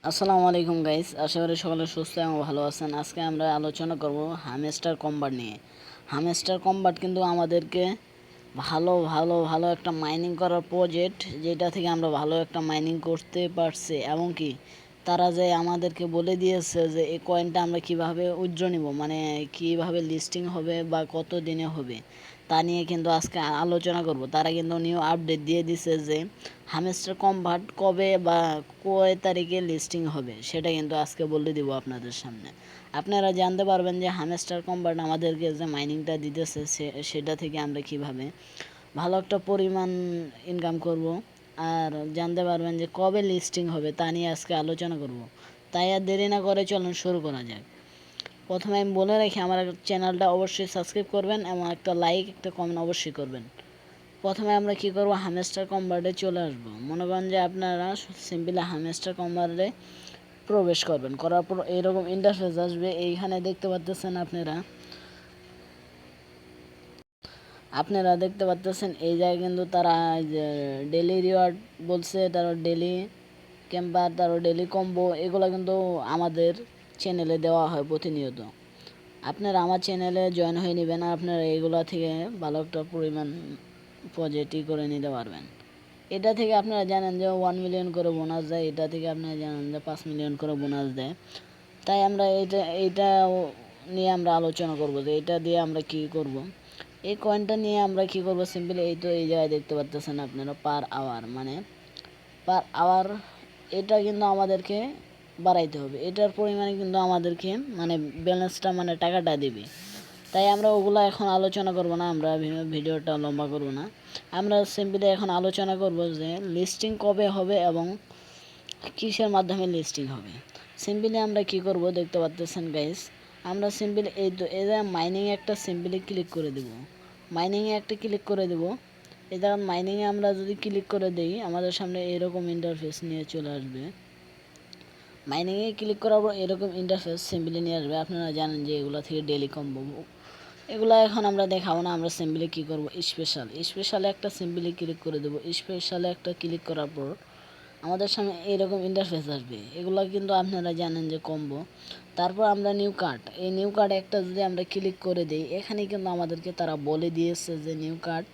আসসালামু আলাইকুম গাইস, আশা করি সকলে সুস্থ এবং ভালো আছেন। আজকে আমরা আলোচনা করব হামস্টার কম্বাট নিয়ে। হামস্টার কম্বাট কিন্তু আমাদেরকে ভালো ভালো ভালো একটা মাইনিং করার প্রজেক্ট, যেটা থেকে আমরা ভালো একটা মাইনিং করতে পারছি। এবং কি তারা যে আমাদেরকে বলে দিয়েছে যে এই কয়েনটা আমরা কিভাবে উইথড্র নিব, মানে কিভাবে লিস্টিং হবে বা কত দিনে হবে, তা নিয়ে কিন্তু আজকে আলোচনা করব। তারা কিন্তু নিউ আপডেট দিয়ে দিছে যে হামস্টার কম্বাট কবে বা কয় তারিখে লিস্টিং হবে, সেটা কিন্তু আজকে বলে দিব আপনাদের সামনে। আপনারা জানতে পারবেন যে হামস্টার কম্বাট আমাদেরকে যে মাইনিংটা দিতেছে সেটা থেকে আমরা কিভাবে ভালো একটা পরিমাণ ইনকাম করব, আর জানতে পারবেন যে কবে লিস্টিং হবে, তা নিয়ে আজকে আলোচনা করব। তাই আর দেরি না করে চলুন শুরু করা যাক। প্রথমে আমি বলে রাখি, আমার চ্যানেলটা অবশ্যই সাবস্ক্রাইব করবেন এবং একটা লাইক একটা কমেন্ট অবশ্যই করবেন। প্রথমে আমরা কি করব, হামস্টার কম্বাটে চলে আসব। মনে করেন যে আপনারা সিম্পলি হামস্টার কম্বাটে প্রবেশ করবেন, করার পর এরকম ইন্টারফেস আসবে। এইখানে দেখতে পাচ্ছেন আপনারা দেখতে পাচ্ছেন এই জায়গায় কিন্তু তারা ডেলি রিওয়ার্ড বলছে, তারপর ডেলি ক্যাম্পার, তারপর ডেলি কম্বো, এগুলো কিন্তু আমাদের চ্যানেলে দেওয়া হয় প্রতিনিয়ত। আপনারা আমার চ্যানেলে জয়েন হয়ে নেবেন, আর আপনারা এগুলো থেকে ভালো একটা পরিমাণ প্রজেক্টই করে নিতে পারবেন। এটা থেকে আপনারা জানেন যে 1 মিলিয়ন করে বোনাস দেয়, এটা থেকে আপনারা জানেন যে 5 মিলিয়ন করে বোনাস দেয়। তাই আমরা এইটা নিয়ে আমরা আলোচনা করব যে এটা দিয়ে আমরা কি করব। এই কয়েনটা নিয়ে আমরা কি করব, সিম্পলি এই জায়গায় দেখতে পাচ্ছেন আপনারা পার আওয়ার, মানে পার আওয়ার এটা কিন্তু আমাদেরকে বাড়াইতে হবে। এটার পরিমাণে কিন্তু আমাদেরকে মানে ব্যালেন্সটা মানে টাকাটা দিবে। তাই আমরা ওগুলো এখন আলোচনা করব না, আমরা ভিডিওটা লম্বা করব না। আমরা সিম্পলি এখন আলোচনা করব যে লিস্টিং কবে হবে এবং কিসের মাধ্যমে লিস্টিং হবে। সিম্পলি আমরা কি করব দেখতে পাচ্ছেন গাইস, আমরা সিম্পলি এই যে মাইনিং একটা সিম্পলি ক্লিক করে দেব। মাইনিংয়ে একটা ক্লিক করে দেব। এই দেখুন মাইনিংয়ে আমরা যদি ক্লিক করে দেই, আমাদের সামনে এরকম ইন্টারফেস নিয়ে চলে আসবে। মাইনিংয়ে ক্লিক করার পর এরকম ইন্টারফেস সিম্পলি নিয়ে আসবে। আপনারা জানেন যে এগুলো থেকে ডেলি কম্বো, এগুলো এখন আমরা দেখাবো না। আমরা সিম্পলি কী করবো, স্পেশালে একটা সিম্পলি ক্লিক করে দেবো। স্পেশালে একটা ক্লিক করার পর আমাদের সামনে এরকম ইন্টারফেস আসবে। এগুলো কিন্তু আপনারা জানেন যে কম্বো। তারপর আমরা নিউ কার্ড, এই নিউ কার্ড একটা যদি আমরা ক্লিক করে দিই, এখানে কিন্তু আমাদেরকে তারা বলে দিয়েছে যে নিউ কার্ড।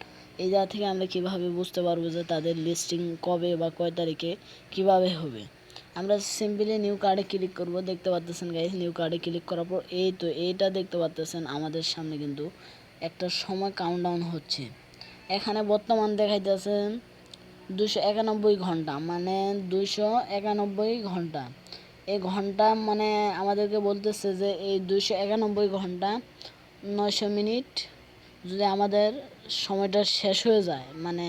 এই জায়গা থেকে আমরা কিভাবে বুঝতে পারবো যে তাদের লিস্টিং কবে বা কয় তারিখে কিভাবে হবে। আমরা সিম্পলি নিউ কার্ডে ক্লিক করব। দেখতে পাচ্ছেন গাইস, নিউ কার্ডে ক্লিক করার পর এইটা দেখতে পাচ্ছেন আমাদের সামনে কিন্তু একটা সময় কাউন্টডাউন হচ্ছে। এখানে বর্তমান দেখাইতেছে 291 ঘন্টা, মানে 291 ঘন্টা। এই ঘন্টা মানে আমাদেরকে বলতেছে যে এই 291 ঘন্টা 900 মিনিট যদি আমাদের সময়টা শেষ হয়ে যায়, মানে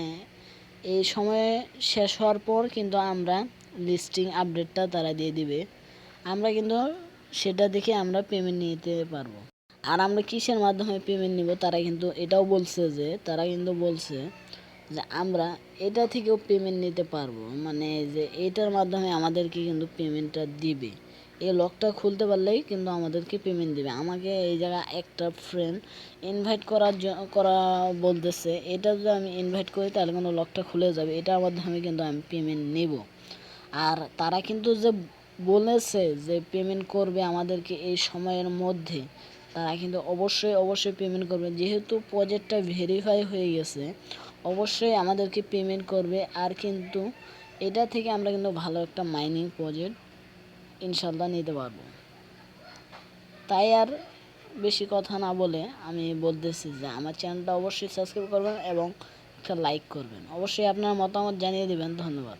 এই সময় শেষ হওয়ার পর কিন্তু আমরা লিস্টিং আপডেটটা তারা দিয়ে দিবে। আমরা কিন্তু সেটা দেখে আমরা পেমেন্ট নিতে পারবো। আর আমরা কিসের মাধ্যমে পেমেন্ট নিব, তারা কিন্তু বলছে যে আমরা এটা থেকেও পেমেন্ট নিতে পারবো, মানে যে এটার মাধ্যমে আমাদেরকে কিন্তু পেমেন্টটা দিবে। এই লকটা খুলতে পারলেই কিন্তু আমাদেরকে পেমেন্ট দিবে। আমাকে এই জায়গায় একটা ফ্রেন্ড ইনভাইট করা বলতেছে, এটা যদি আমি ইনভাইট করি তাহলে কিন্তু লকটা খুলে যাবে, এটার মাধ্যমে কিন্তু আমি পেমেন্ট নেব। আর তারা কিন্তু যে বলেছে যে পেমেন্ট করবে আমাদেরকে এই সময়ের মধ্যে, তারা কিন্তু অবশ্যই পেমেন্ট করবে। যেহেতু প্রজেক্টটা ভেরিফাই হয়ে গেছে, অবশ্যই আমাদেরকে পেমেন্ট করবে। আর কিন্তু এটা থেকে আমরা কিন্তু ভালো একটা মাইনিং প্রজেক্ট ইনশাল্লাহ নিতে পারবো। তাই আর বেশি কথা না বলে আমি বলতেছি যে আমার চ্যানেলটা অবশ্যই সাবস্ক্রাইব করবেন এবং একটা লাইক করবেন। অবশ্যই আপনার মতামত জানিয়ে দেবেন। ধন্যবাদ।